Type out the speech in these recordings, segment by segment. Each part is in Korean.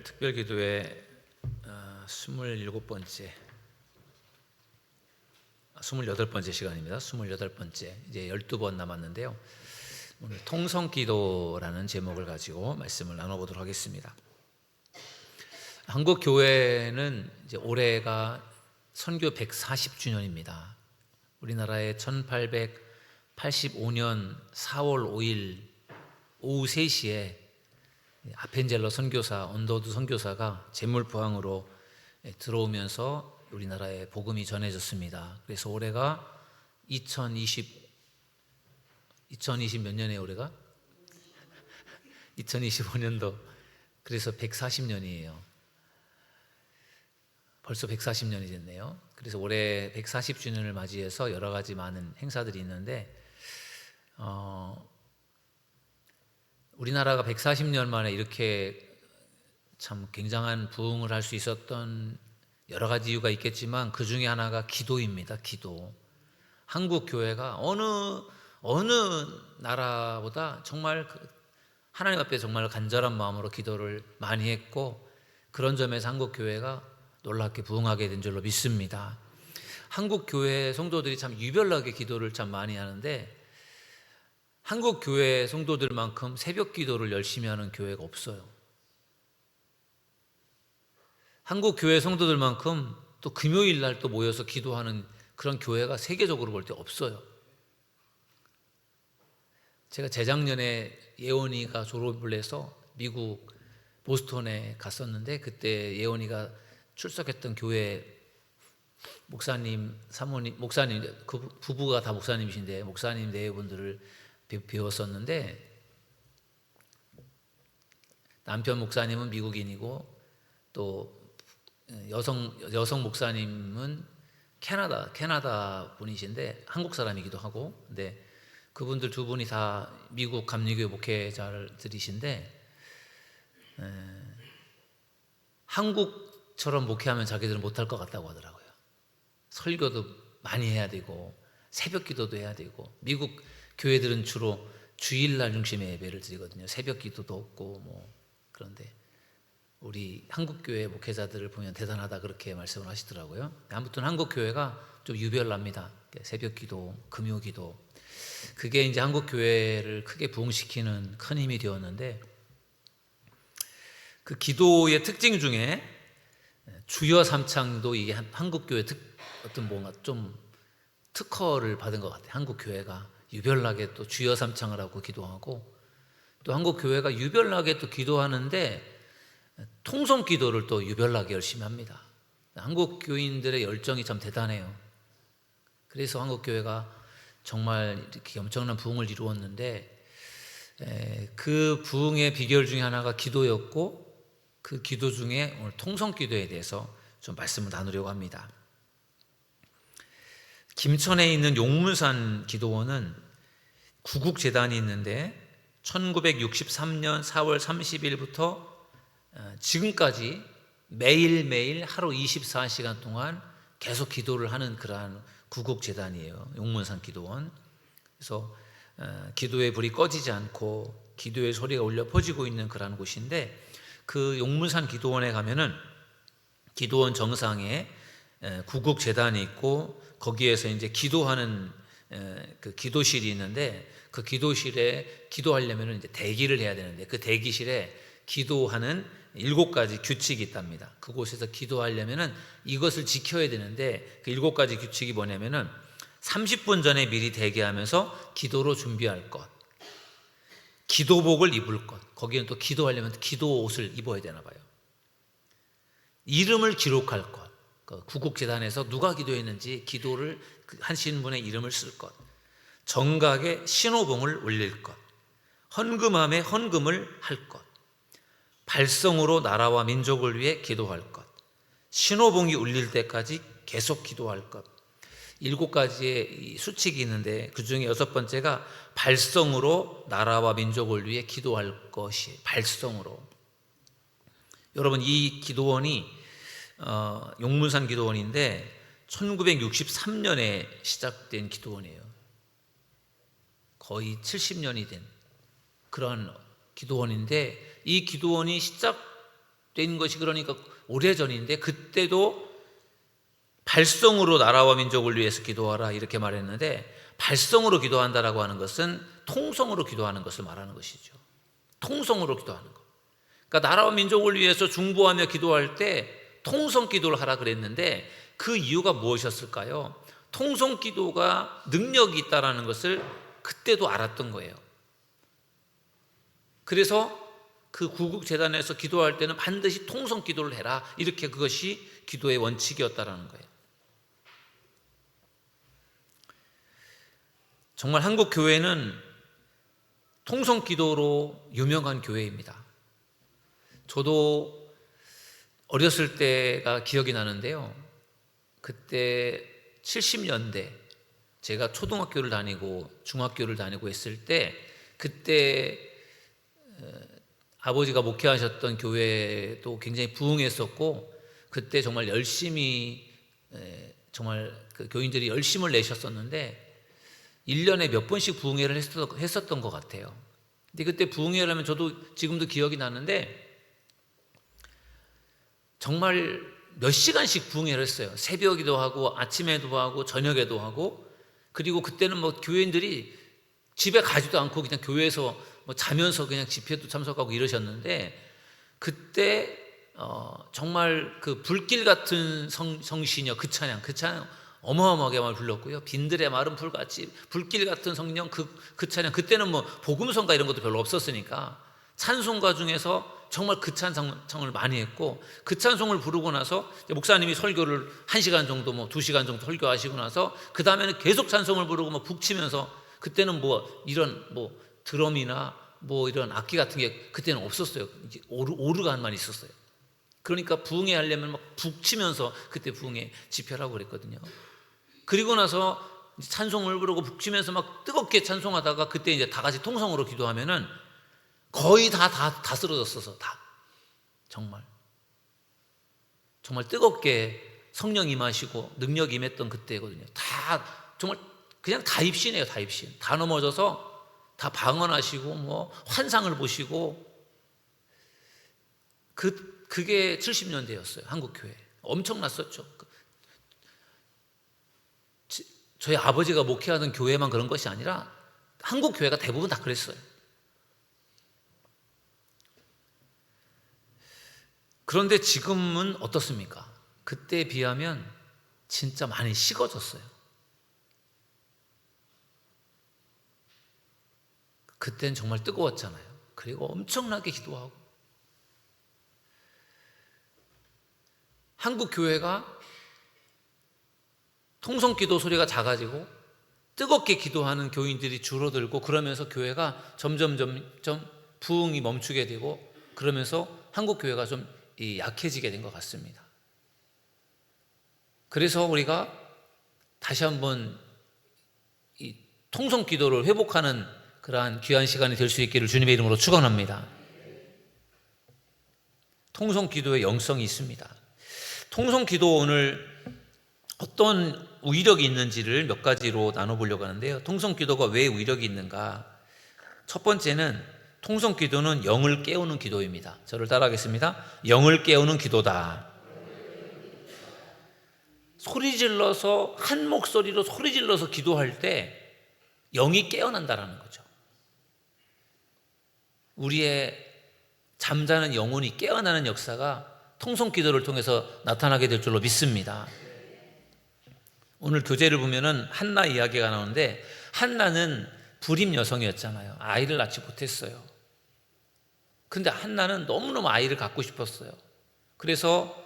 특별기도회 28번째 시간입니다. 28번째, 이제 12번 남았는데요. 오늘 통성기도라는 제목을 가지고 말씀을 나눠보도록 하겠습니다. 한국 교회는 이제 올해가 선교 140주년입니다. 우리나라에 1885년 4월 5일 오후 3시에 아펜젤러 선교사, 언더우드 선교사가 재물포항으로 들어오면서 우리나라에 복음이 전해졌습니다. 그래서 올해가 2020 몇 년에 올해가? 2025년도. 그래서 140년이에요. 벌써 140년이 됐네요. 그래서 올해 140주년을 맞이해서 여러 가지 많은 행사들이 있는데 우리나라가 140년 만에 이렇게 참 굉장한 부흥을 할 수 있었던 여러 가지 이유가 있겠지만 그 중에 하나가 기도입니다. 기도. 한국 교회가 어느 나라보다 정말 하나님 앞에 정말 간절한 마음으로 기도를 많이 했고, 그런 점에서 한국 교회가 놀랍게 부흥하게 된 줄로 믿습니다. 한국 교회 성도들이 참 유별나게 기도를 참 많이 하는데, 한국 교회 성도들만큼 새벽 기도를 열심히 하는 교회가 없어요. 한국 교회 성도들만큼 또 금요일 날 또 모여서 기도하는 그런 교회가 세계적으로 볼 때 없어요. 제가 재작년에 예원이가 졸업을 해서 미국 보스턴에 갔었는데, 그때 예원이가 출석했던 교회 목사님, 사모님, 목사님, 그 부부가 다 목사님이신데 목사님 네 분들을 배웠었는데, 남편 목사님은 미국인이고 또 여성 목사님은 캐나다 분이신데 한국 사람이기도 하고, 근데 그분들 두 분이 다 미국 감리교회 목회자들이신데, 한국처럼 목회하면 자기들은 못할 것 같다고 하더라고요. 설교도 많이 해야 되고 새벽 기도도 해야 되고, 미국 교회들은 주로 주일날 중심의 예배를 드리거든요. 새벽 기도도 없고 그런데 우리 한국 교회 목회자들을 보면 대단하다 그렇게 말씀을 하시더라고요. 아무튼 한국 교회가 좀 유별납니다. 새벽 기도, 금요 기도, 그게 이제 한국 교회를 크게 부흥시키는 큰 힘이 되었는데, 그 기도의 특징 중에 주여 삼창도 이게 한국 교회 어떤 뭔가 좀 특허를 받은 것 같아요. 한국 교회가 유별나게 또 주여 삼창을 하고 기도하고, 또 한국 교회가 유별나게 또 기도하는데 통성 기도를 또 유별나게 열심히 합니다. 한국 교인들의 열정이 참 대단해요. 그래서 한국 교회가 정말 이렇게 엄청난 부흥을 이루었는데, 그 부흥의 비결 중에 하나가 기도였고, 그 기도 중에 오늘 통성 기도에 대해서 좀 말씀을 나누려고 합니다. 김천에 있는 용문산 기도원은 구국재단이 있는데 1963년 4월 30일부터 지금까지 매일매일 하루 24시간 동안 계속 기도를 하는 그러한 구국재단이에요. 용문산 기도원. 그래서 기도의 불이 꺼지지 않고 기도의 소리가 울려 퍼지고 있는 그러한 곳인데, 그 용문산 기도원에 가면은 기도원 정상에 구국재단이 있고, 거기에서 이제 기도하는 그 기도실이 있는데, 그 기도실에 기도하려면 이제 대기를 해야 되는데, 그 대기실에 기도하는 7가지 규칙이 있답니다. 그곳에서 기도하려면은 이것을 지켜야 되는데, 그 7가지 규칙이 뭐냐면은 30분 전에 미리 대기하면서 기도로 준비할 것, 기도복을 입을 것, 거기는 또 기도하려면 기도 옷을 입어야 되나 봐요. 이름을 기록할 것, 구국재단에서 누가 기도했는지 기도를 하신 분의 이름을 쓸 것, 정각에 신호봉을 올릴 것, 헌금함에 헌금을 할 것, 발성으로 나라와 민족을 위해 기도할 것, 신호봉이 울릴 때까지 계속 기도할 것. 7가지의 수칙이 있는데 그 중에 6번째가 발성으로 나라와 민족을 위해 기도할 것이 발성으로. 여러분, 이 기도원이 용문산 기도원인데 1963년에 시작된 기도원이에요. 거의 70년이 된 그런 기도원인데, 이 기도원이 된 것이 그러니까 오래전인데, 그때도 발성으로 나라와 민족을 위해서 기도하라 이렇게 말했는데, 발성으로 기도한다라고 하는 것은 통성으로 기도하는 것을 말하는 것이죠. 통성으로 기도하는 것. 그러니까 나라와 민족을 위해서 중보하며 기도할 때 통성 기도를 하라 그랬는데, 그 이유가 무엇이었을까요? 통성 기도가 능력이 있다라는 것을 그때도 알았던 거예요. 그래서 그 구국재단에서 기도할 때는 반드시 통성 기도를 해라, 이렇게 그것이 기도의 원칙이었다라는 거예요. 정말 한국 교회는 통성 기도로 유명한 교회입니다. 저도 어렸을 때가 기억이 나는데요, 그때 70년대 제가 초등학교를 다니고 중학교를 다니고 했을 때, 그때 아버지가 목회하셨던 교회도 굉장히 부흥했었고, 그때 정말 열심히, 정말 그 교인들이 열심을 내셨었는데 1년에 몇 번씩 부흥회를 했었던 것 같아요. 근데 그때 부흥회를 하면 저도 지금도 기억이 나는데, 정말 몇 시간씩 부흥회를 했어요. 새벽에도 하고 아침에도 하고 저녁에도 하고. 그리고 그때는 뭐 교인들이 집에 가지도 않고 그냥 교회에서 뭐 자면서 그냥 집회도 참석하고 이러셨는데, 그때 정말 그 불길 같은 성신여, 그 찬양 어마어마하게 말 불렀고요. 빈들의 마른 불같이 불길 같은 성령, 그 찬양. 그때는 뭐 복음성가 이런 것도 별로 없었으니까 찬송가 중에서 정말 그 찬송을 많이 했고, 그 찬송을 부르고 나서 목사님이 설교를 1시간 정도, 뭐 2시간 정도 설교하시고 나서 그 다음에는 계속 찬송을 부르고 뭐 북치면서, 그때는 뭐 이런 뭐 드럼이나 뭐 이런 악기 같은 게 그때는 없었어요. 이제 오르간만 있었어요. 그러니까 부흥회 하려면 막 북치면서 그때 부흥회 집회를 하고 그랬거든요. 그리고 나서 찬송을 부르고 북치면서 막 뜨겁게 찬송하다가, 그때 이제 다 같이 통성으로 기도하면은 거의 다 쓰러졌어서, 다 정말 뜨겁게 성령 임하시고 능력 임했던 그때거든요. 다 정말 그냥 다 입신이에요. 다 입신. 다 넘어져서 다 방언하시고 뭐 환상을 보시고. 그게 70년대였어요. 한국 교회 엄청났었죠. 저희 아버지가 목회하던 교회만 그런 것이 아니라 한국 교회가 대부분 다 그랬어요. 그런데 지금은 어떻습니까? 그때에 비하면 진짜 많이 식어졌어요. 그때는 정말 뜨거웠잖아요. 그리고 엄청나게 기도하고. 한국 교회가 통성기도 소리가 작아지고 뜨겁게 기도하는 교인들이 줄어들고, 그러면서 교회가 점점 부흥이 멈추게 되고, 그러면서 한국 교회가 좀 약해지게 된 것 같습니다. 그래서 우리가 다시 한번 이 통성기도를 회복하는 그러한 귀한 시간이 될 수 있기를 주님의 이름으로 축원합니다. 통성기도의 영성이 있습니다. 통성기도, 오늘 어떤 위력이 있는지를 몇 가지로 나눠보려고 하는데요. 통성기도가 왜 위력이 있는가? 첫 번째는, 통성기도는 영을 깨우는 기도입니다. 저를 따라하겠습니다. 영을 깨우는 기도다. 소리 질러서, 한 목소리로 소리 질러서 기도할 때 영이 깨어난다라는 거죠. 우리의 잠자는 영혼이 깨어나는 역사가 통성기도를 통해서 나타나게 될 줄로 믿습니다. 오늘 교재를 보면은 한나 이야기가 나오는데, 한나는 불임 여성이었잖아요. 아이를 낳지 못했어요. 근데 한나는 너무너무 아이를 갖고 싶었어요. 그래서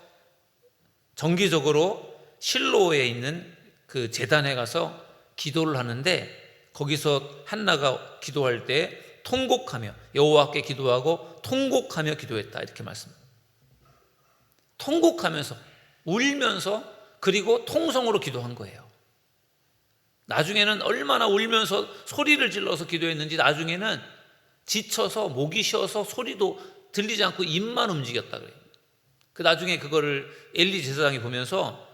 정기적으로 실로에 있는 그 제단에 가서 기도를 하는데, 거기서 한나가 기도할 때 통곡하며, 여호와께 기도하고 통곡하며 기도했다, 이렇게 말씀합니다. 통곡하면서, 울면서, 그리고 통성으로 기도한 거예요. 나중에는 얼마나 울면서 소리를 질러서 기도했는지, 나중에는 지쳐서 목이 쉬어서 소리도 들리지 않고 입만 움직였다 그래요. 그 나중에 그거를 엘리 제사장이 보면서,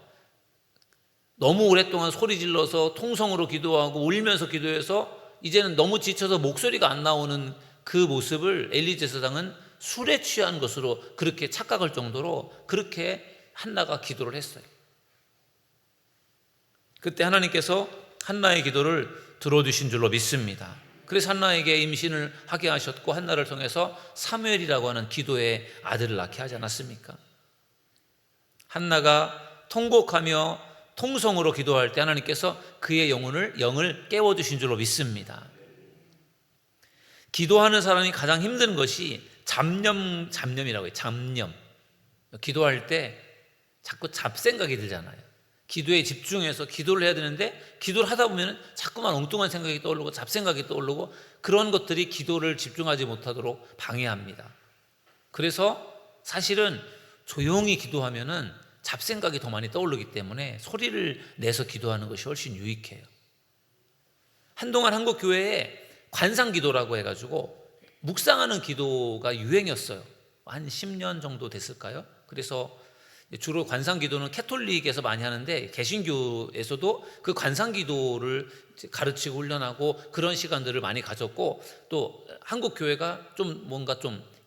너무 오랫동안 소리 질러서 통성으로 기도하고 울면서 기도해서 이제는 너무 지쳐서 목소리가 안 나오는 그 모습을 엘리 제사장은 술에 취한 것으로 그렇게 착각할 정도로 그렇게 한나가 기도를 했어요. 그때 하나님께서 한나의 기도를 들어주신 줄로 믿습니다. 그래서 한나에게 임신을 하게 하셨고 한나를 통해서 사무엘이라고 하는 기도의 아들을 낳게 하지 않았습니까? 한나가 통곡하며 통성으로 기도할 때 하나님께서 그의 영을 깨워주신 줄로 믿습니다. 기도하는 사람이 가장 힘든 것이 잡념이라고 해요. 잡념. 기도할 때 자꾸 잡생각이 들잖아요. 기도에 집중해서 기도를 해야 되는데 기도를 하다 보면 자꾸만 엉뚱한 생각이 떠오르고 잡생각이 떠오르고 그런 것들이 기도를 집중하지 못하도록 방해합니다. 그래서 사실은 조용히 기도하면은 잡생각이 더 많이 떠오르기 때문에 소리를 내서 기도하는 것이 훨씬 유익해요. 한동안 한국 교회에 관상기도라고 해가지고 묵상하는 기도가 유행이었어요. 한 10년 정도 됐을까요? 그래서 주로 관상기도는 캐톨릭에서 많이 하는데 개신교에서도 그 관상기도를 가르치고 훈련하고 그런 시간들을 많이 가졌고 또 한국 교회가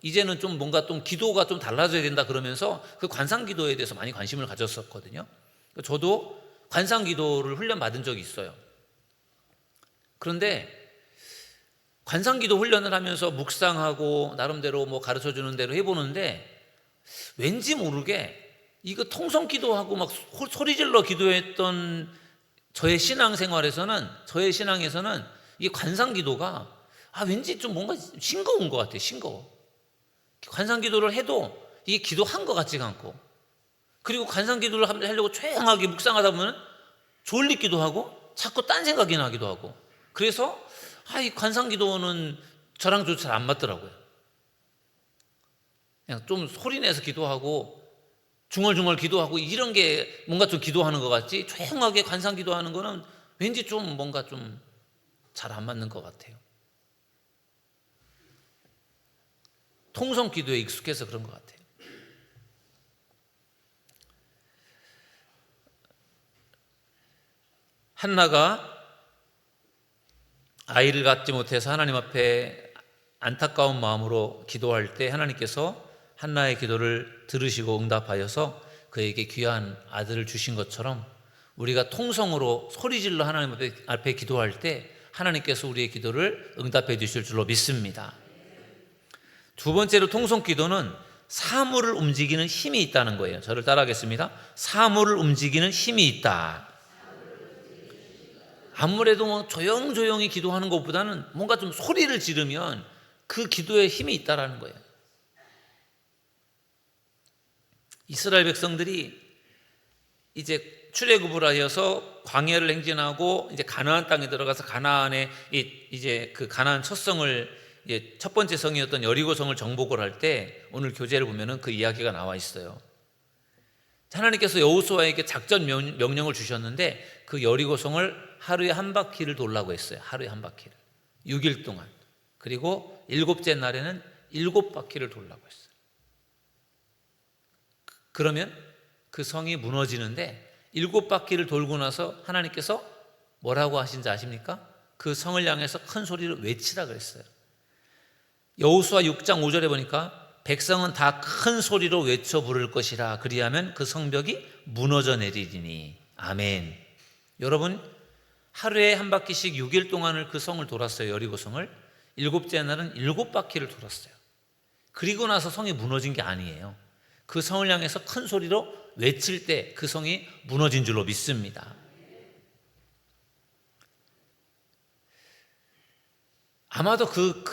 이제는 좀 뭔가 좀 기도가 좀 달라져야 된다 그러면서 그 관상기도에 대해서 많이 관심을 가졌었거든요. 저도 관상기도를 훈련받은 적이 있어요. 그런데 관상기도 훈련을 하면서 묵상하고 나름대로 가르쳐주는 대로 해보는데 왠지 모르게 이거 통성기도하고 막 소리질러 기도했던 저의 신앙에서는 이 관상기도가 왠지 좀 뭔가 싱거운 것 같아요. 싱거워. 관상기도를 해도 이게 기도한 것 같지가 않고 그리고 관상기도를 하려고 조용하게 묵상하다 보면 졸리기도 하고 자꾸 딴 생각이 나기도 하고 그래서 이 관상기도는 저랑 좀 잘 안 맞더라고요. 그냥 좀 소리내서 기도하고 중얼중얼 기도하고 이런 게 뭔가 좀 기도하는 것 같지 조용하게 관상 기도하는 거는 왠지 좀 뭔가 좀 잘 안 맞는 것 같아요. 통성 기도에 익숙해서 그런 것 같아요. 한나가 아이를 갖지 못해서 하나님 앞에 안타까운 마음으로 기도할 때 하나님께서 한나의 기도를 들으시고 응답하여서 그에게 귀한 아들을 주신 것처럼 우리가 통성으로 소리질러 하나님 앞에 기도할 때 하나님께서 우리의 기도를 응답해 주실 줄로 믿습니다. 두 번째로 통성 기도는 사물을 움직이는 힘이 있다는 거예요. 저를 따라하겠습니다. 사물을 움직이는 힘이 있다. 아무래도 조용조용히 기도하는 것보다는 뭔가 좀 소리를 지르면 그 기도에 힘이 있다라는 거예요. 이스라엘 백성들이 이제 출애굽을 하여서 광야를 행진하고 이제 가나안 땅에 들어가서 가나안에 이제 그 가나안 첫 성을 첫 번째 성이었던 여리고 성을 정복을 할 때 오늘 교재를 보면은 그 이야기가 나와 있어요. 하나님께서 여호수아에게 작전 명령을 주셨는데 그 여리고 성을 하루에 한 바퀴를 돌라고 했어요. 하루에 한 바퀴를 6일 동안. 그리고 일곱째 날에는 7바퀴를 돌라고 했어요. 그러면 그 성이 무너지는데 7바퀴를 돌고 나서 하나님께서 뭐라고 하신지 아십니까? 그 성을 향해서 큰 소리로 외치라 그랬어요. 여호수아 6장 5절에 보니까 백성은 다 큰 소리로 외쳐 부를 것이라 그리하면 그 성벽이 무너져 내리리니 아멘. 여러분 하루에 한 바퀴씩 6일 동안을 그 성을 돌았어요. 여리고 성을. 7째 날은 7바퀴를 돌았어요. 그리고 나서 성이 무너진 게 아니에요. 그 성을 향해서 큰 소리로 외칠 때 그 성이 무너진 줄로 믿습니다. 아마도 그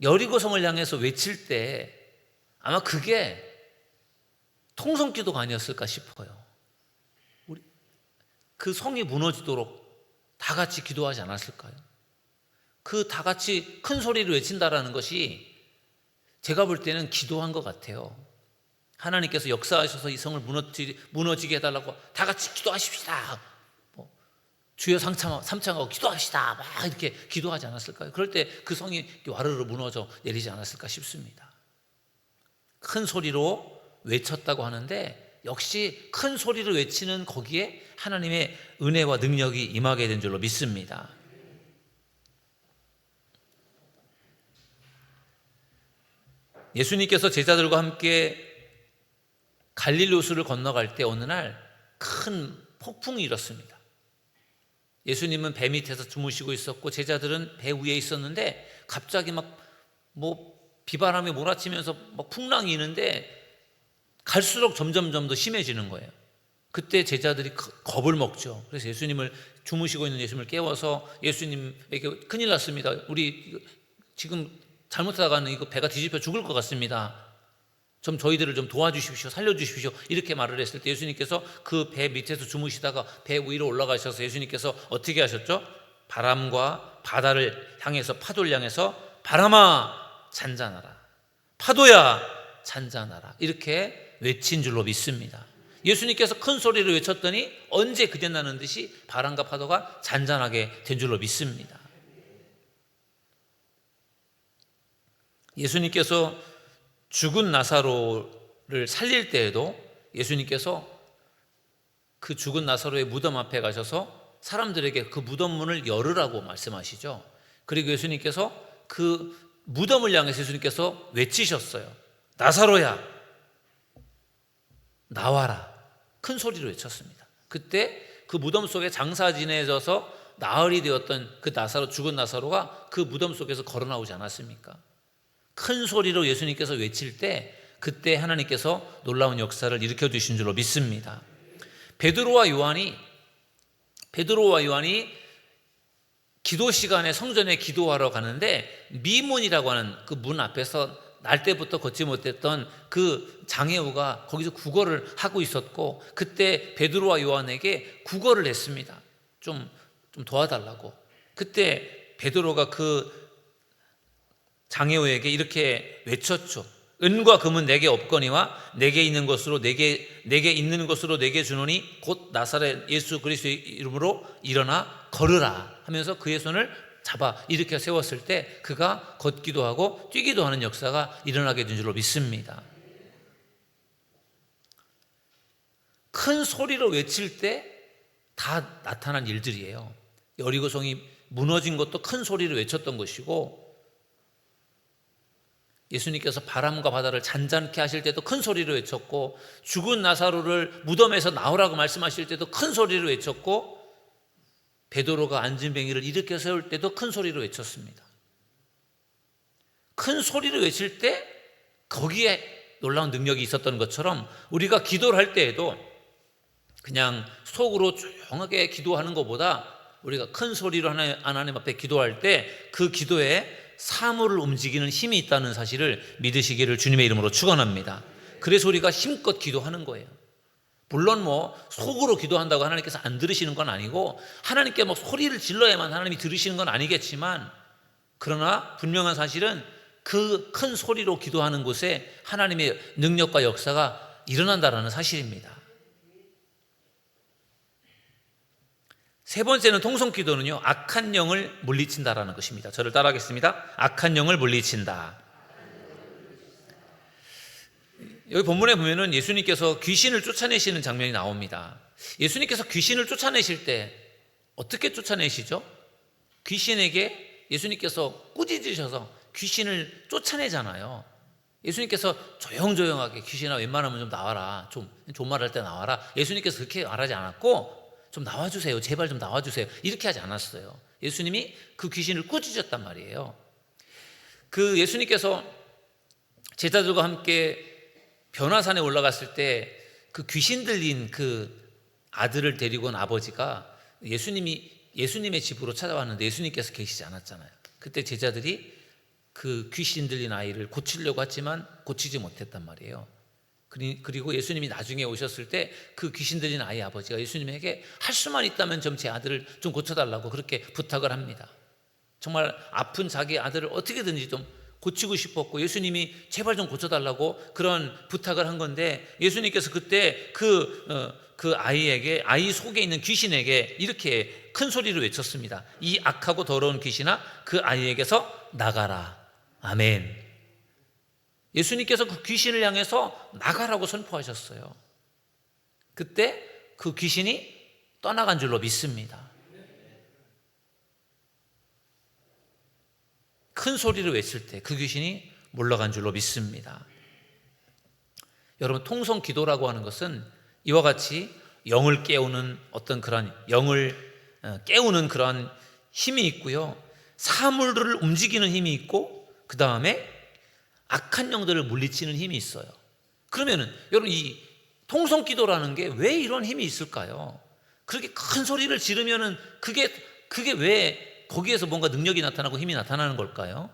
여리고 성을 향해서 외칠 때 아마 그게 통성기도가 아니었을까 싶어요. 그 성이 무너지도록 다 같이 기도하지 않았을까요? 그 다 같이 큰 소리를 외친다라는 것이 제가 볼 때는 기도한 것 같아요. 하나님께서 역사하셔서 이 성을 무너지게 해달라고 다 같이 기도하십시다. 주여 삼창하고 기도합시다. 막 이렇게 기도하지 않았을까요? 그럴 때 그 성이 와르르 무너져 내리지 않았을까 싶습니다. 큰 소리로 외쳤다고 하는데 역시 큰 소리를 외치는 거기에 하나님의 은혜와 능력이 임하게 된 줄로 믿습니다. 예수님께서 제자들과 함께 갈릴리 호수를 건너갈 때 어느 날 큰 폭풍이 일었습니다. 예수님은 배 밑에서 주무시고 있었고 제자들은 배 위에 있었는데 갑자기 비바람이 몰아치면서 풍랑이 있는데 갈수록 점점 더 심해지는 거예요. 그때 제자들이 겁을 먹죠. 그래서 주무시고 있는 예수님을 깨워서 예수님에게 큰일 났습니다. 우리 지금 잘못하다가는 이거 배가 뒤집혀 죽을 것 같습니다. 좀 저희들을 좀 도와주십시오. 살려주십시오. 이렇게 말을 했을 때 예수님께서 그 배 밑에서 주무시다가 배 위로 올라가셔서 예수님께서 어떻게 하셨죠? 바람과 바다를 향해서 파도를 향해서 바람아 잔잔하라, 파도야 잔잔하라 이렇게 외친 줄로 믿습니다. 예수님께서 큰 소리로 외쳤더니 언제 그랬나는 듯이 바람과 파도가 잔잔하게 된 줄로 믿습니다. 예수님께서 죽은 나사로를 살릴 때에도 예수님께서 그 죽은 나사로의 무덤 앞에 가셔서 사람들에게 그 무덤 문을 열으라고 말씀하시죠. 그리고 예수님께서 그 무덤을 향해서 예수님께서 외치셨어요. 나사로야 나와라. 큰 소리로 외쳤습니다. 그때 그 무덤 속에 장사 지내져서 나흘이 되었던 그 죽은 나사로가 그 무덤 속에서 걸어 나오지 않았습니까? 큰 소리로 예수님께서 외칠 때 그때 하나님께서 놀라운 역사를 일으켜 주신 줄로 믿습니다. 베드로와 요한이 기도 시간에 성전에 기도하러 가는데 미문이라고 하는 그 문 앞에서 날 때부터 걷지 못했던 그 장애우가 거기서 구걸을 하고 있었고 그때 베드로와 요한에게 구걸을 했습니다. 좀 도와달라고. 그때 베드로가 그 장애우에게 이렇게 외쳤죠. 은과 금은 내게 없거니와 내게 있는 것으로 내게 주노니 곧 나사렛 예수 그리스도의 이름으로 일어나 걸으라 하면서 그의 손을 잡아 일으켜 세웠을 때 그가 걷기도 하고 뛰기도 하는 역사가 일어나게 된 줄로 믿습니다. 큰 소리로 외칠 때 다 나타난 일들이에요. 여리고성이 무너진 것도 큰 소리로 외쳤던 것이고 예수님께서 바람과 바다를 잔잔케 하실 때도 큰 소리로 외쳤고 죽은 나사로를 무덤에서 나오라고 말씀하실 때도 큰 소리로 외쳤고 베드로가 안진뱅이를 일으켜 세울 때도 큰 소리로 외쳤습니다. 큰 소리로 외칠 때 거기에 놀라운 능력이 있었던 것처럼 우리가 기도를 할 때에도 그냥 속으로 조용하게 기도하는 것보다 우리가 큰 소리로 하나님 앞에 기도할 때 그 기도에 사물을 움직이는 힘이 있다는 사실을 믿으시기를 주님의 이름으로 축원합니다. 그래서 우리가 힘껏 기도하는 거예요. 물론 속으로 기도한다고 하나님께서 안 들으시는 건 아니고 하나님께 소리를 질러야만 하나님이 들으시는 건 아니겠지만 그러나 분명한 사실은 그 큰 소리로 기도하는 곳에 하나님의 능력과 역사가 일어난다는 사실입니다. 세 번째는 통성기도는요, 악한 영을 물리친다라는 것입니다. 저를 따라하겠습니다. 악한 영을 물리친다. 여기 본문에 보면은 예수님께서 귀신을 쫓아내시는 장면이 나옵니다. 예수님께서 귀신을 쫓아내실 때 어떻게 쫓아내시죠? 귀신에게 예수님께서 꾸짖으셔서 귀신을 쫓아내잖아요. 예수님께서 조용조용하게 귀신아 웬만하면 좀 나와라, 좀 존말할 때 나와라. 예수님께서 그렇게 말하지 않았고 좀 나와주세요. 제발 좀 나와주세요. 이렇게 하지 않았어요. 예수님이 그 귀신을 꾸짖었단 말이에요. 그 예수님께서 제자들과 함께 변화산에 올라갔을 때 그 귀신 들린 그 아들을 데리고 온 아버지가 예수님의 집으로 찾아왔는데 예수님께서 계시지 않았잖아요. 그때 제자들이 그 귀신 들린 아이를 고치려고 했지만 고치지 못했단 말이에요. 그리고 예수님이 나중에 오셨을 때 그 귀신 들린 아이 아버지가 예수님에게 할 수만 있다면 좀 제 아들을 좀 고쳐달라고 그렇게 부탁을 합니다. 정말 아픈 자기 아들을 어떻게든지 좀 고치고 싶었고 예수님이 제발 좀 고쳐달라고 그런 부탁을 한 건데 예수님께서 그때 그 아이 속에 있는 귀신에게 이렇게 큰 소리로 외쳤습니다. 이 악하고 더러운 귀신아 그 아이에게서 나가라. 아멘. 예수님께서 그 귀신을 향해서 나가라고 선포하셨어요. 그때 그 귀신이 떠나간 줄로 믿습니다. 큰 소리로 외칠 때 그 귀신이 몰러간 줄로 믿습니다. 여러분, 통성 기도라고 하는 것은 이와 같이 영을 깨우는 어떤 그런 영을 깨우는 그런 힘이 있고요, 사물들을 움직이는 힘이 있고, 그 다음에 악한 영들을 물리치는 힘이 있어요. 그러면은 여러분, 이 통성 기도라는 게 왜 이런 힘이 있을까요? 그렇게 큰 소리를 지르면은 그게 왜 거기에서 뭔가 능력이 나타나고 힘이 나타나는 걸까요?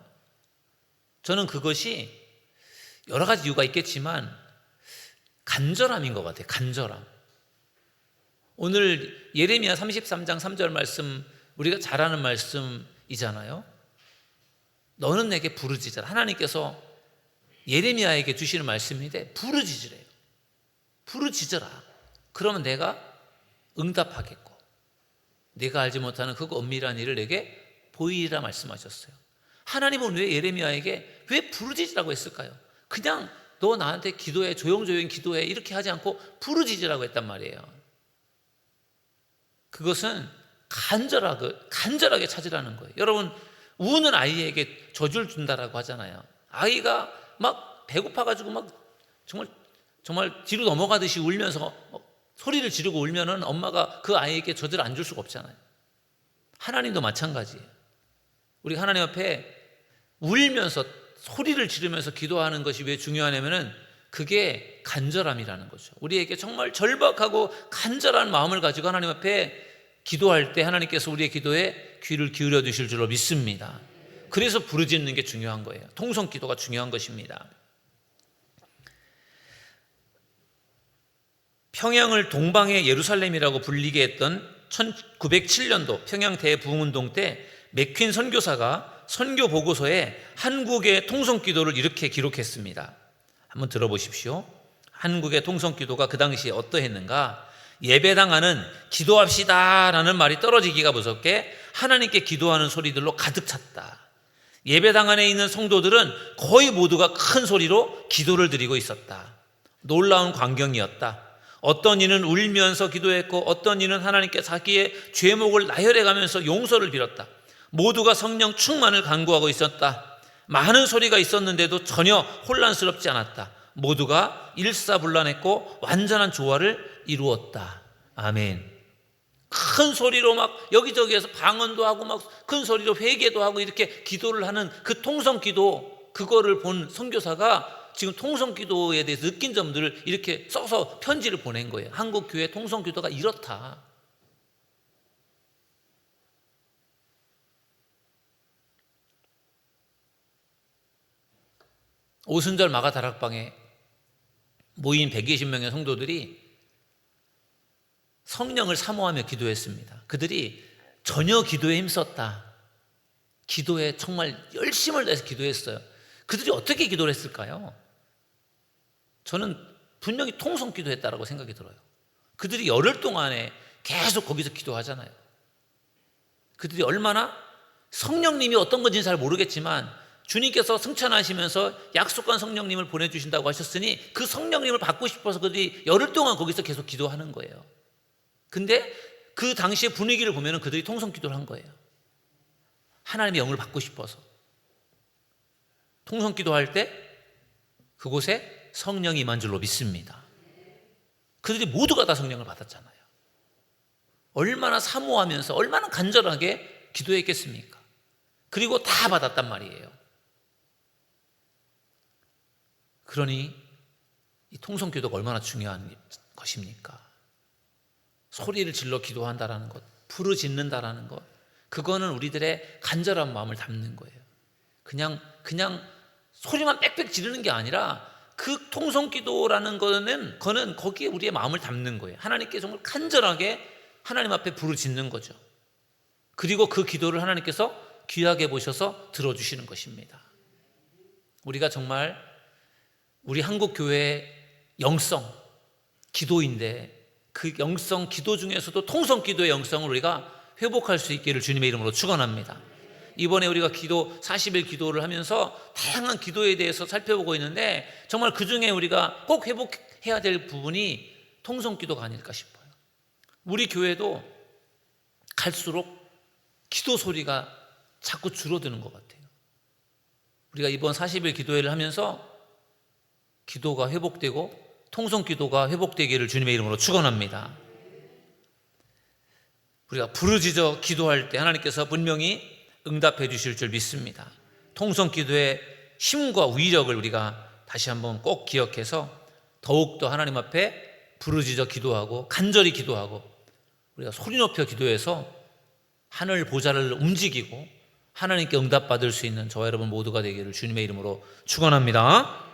저는 그것이 여러 가지 이유가 있겠지만 간절함인 것 같아요. 간절함. 오늘 예레미야 33장 3절 말씀, 우리가 잘 아는 말씀이잖아요. 너는 내게 부르짖으라. 하나님께서 예레미야에게 주시는 말씀인데 부르짖으래요. 부르짖으라. 그러면 내가 응답하겠고 내가 알지 못하는 그 엄밀한 일을 내게 보이리라 말씀하셨어요. 하나님은 왜 예레미야에게 왜 부르짖으라고 했을까요? 그냥 너 나한테 기도해, 조용조용 기도해 이렇게 하지 않고 부르짖으라고 했단 말이에요. 그것은 간절하게 찾으라는 거예요. 여러분, 우는 아이에게 젖을 준다라고 하잖아요. 아이가 막 배고파가지고 막 정말 뒤로 넘어가듯이 울면서 소리를 지르고 울면은 엄마가 그 아이에게 젖을 안 줄 수가 없잖아요. 하나님도 마찬가지예요. 우리 하나님 앞에 울면서 소리를 지르면서 기도하는 것이 왜 중요하냐면은 그게 간절함이라는 거죠. 우리에게 정말 절박하고 간절한 마음을 가지고 하나님 앞에 기도할 때 하나님께서 우리의 기도에 귀를 기울여 주실 줄로 믿습니다. 그래서 부르짖는 게 중요한 거예요. 통성 기도가 중요한 것입니다. 평양을 동방의 예루살렘이라고 불리게 했던 1907년도 평양 대부흥운동 때 맥퀸 선교사가 선교 보고서에 한국의 통성 기도를 이렇게 기록했습니다. 한번 들어보십시오. 한국의 통성 기도가 그 당시에 어떠했는가? 예배당 안은 기도합시다 라는 말이 떨어지기가 무섭게 하나님께 기도하는 소리들로 가득 찼다. 예배당 안에 있는 성도들은 거의 모두가 큰 소리로 기도를 드리고 있었다. 놀라운 광경이었다. 어떤 이는 울면서 기도했고 어떤 이는 하나님께 자기의 죄목을 나열해 가면서 용서를 빌었다. 모두가 성령 충만을 간구하고 있었다. 많은 소리가 있었는데도 전혀 혼란스럽지 않았다. 모두가 일사불란했고 완전한 조화를 이루었다. 아멘. 큰 소리로 막 여기저기에서 방언도 하고 막 큰 소리로 회개도 하고 이렇게 기도를 하는 그 통성 기도, 그거를 본 선교사가 지금 통성 기도에 대해서 느낀 점들을 이렇게 써서 편지를 보낸 거예요. 한국 교회 통성 기도가 이렇다. 오순절 마가 다락방에 모인 120명의 성도들이 성령을 사모하며 기도했습니다. 그들이 전혀 기도에 힘썼다. 기도에 정말 열심을 다해서 기도했어요. 그들이 어떻게 기도를 했을까요? 저는 분명히 통성 기도했다라고 생각이 들어요. 그들이 열흘 동안에 계속 거기서 기도하잖아요. 그들이 얼마나 성령님이 어떤 건지는 잘 모르겠지만 주님께서 승천하시면서 약속한 성령님을 보내주신다고 하셨으니 그 성령님을 받고 싶어서 그들이 열흘 동안 거기서 계속 기도하는 거예요. 근데 그 당시의 분위기를 보면 그들이 통성 기도를 한 거예요. 하나님의 영을 받고 싶어서. 통성 기도할 때 그곳에 성령이 임한 줄로 믿습니다. 그들이 모두가 다 성령을 받았잖아요. 얼마나 사모하면서 얼마나 간절하게 기도했겠습니까? 그리고 다 받았단 말이에요. 그러니 이 통성 기도가 얼마나 중요한 것입니까? 소리를 질러 기도한다라는 것, 부르짖는다라는 것, 그거는 우리들의 간절한 마음을 담는 거예요. 그냥 소리만 빽빽 지르는 게 아니라 그 통성 기도라는 거는 거기에 우리의 마음을 담는 거예요. 하나님께 정말 간절하게 하나님 앞에 부르짖는 거죠. 그리고 그 기도를 하나님께서 귀하게 보셔서 들어주시는 것입니다. 우리가 정말 우리 한국 교회의 영성 기도인데 그 영성 기도 중에서도 통성 기도의 영성을 우리가 회복할 수 있기를 주님의 이름으로 축원합니다. 이번에 우리가 40일 기도를 하면서 다양한 기도에 대해서 살펴보고 있는데 정말 그중에 우리가 꼭 회복해야 될 부분이 통성 기도가 아닐까 싶어요. 우리 교회도 갈수록 기도 소리가 자꾸 줄어드는 것 같아요. 우리가 이번 40일 기도회를 하면서 기도가 회복되고 통성 기도가 회복되기를 주님의 이름으로 축원합니다. 우리가 부르짖어 기도할 때 하나님께서 분명히 응답해 주실 줄 믿습니다. 통성 기도의 힘과 위력을 우리가 다시 한번 꼭 기억해서 더욱더 하나님 앞에 부르짖어 기도하고 간절히 기도하고 우리가 소리 높여 기도해서 하늘 보좌를 움직이고 하나님께 응답받을 수 있는 저와 여러분 모두가 되기를 주님의 이름으로 축원합니다.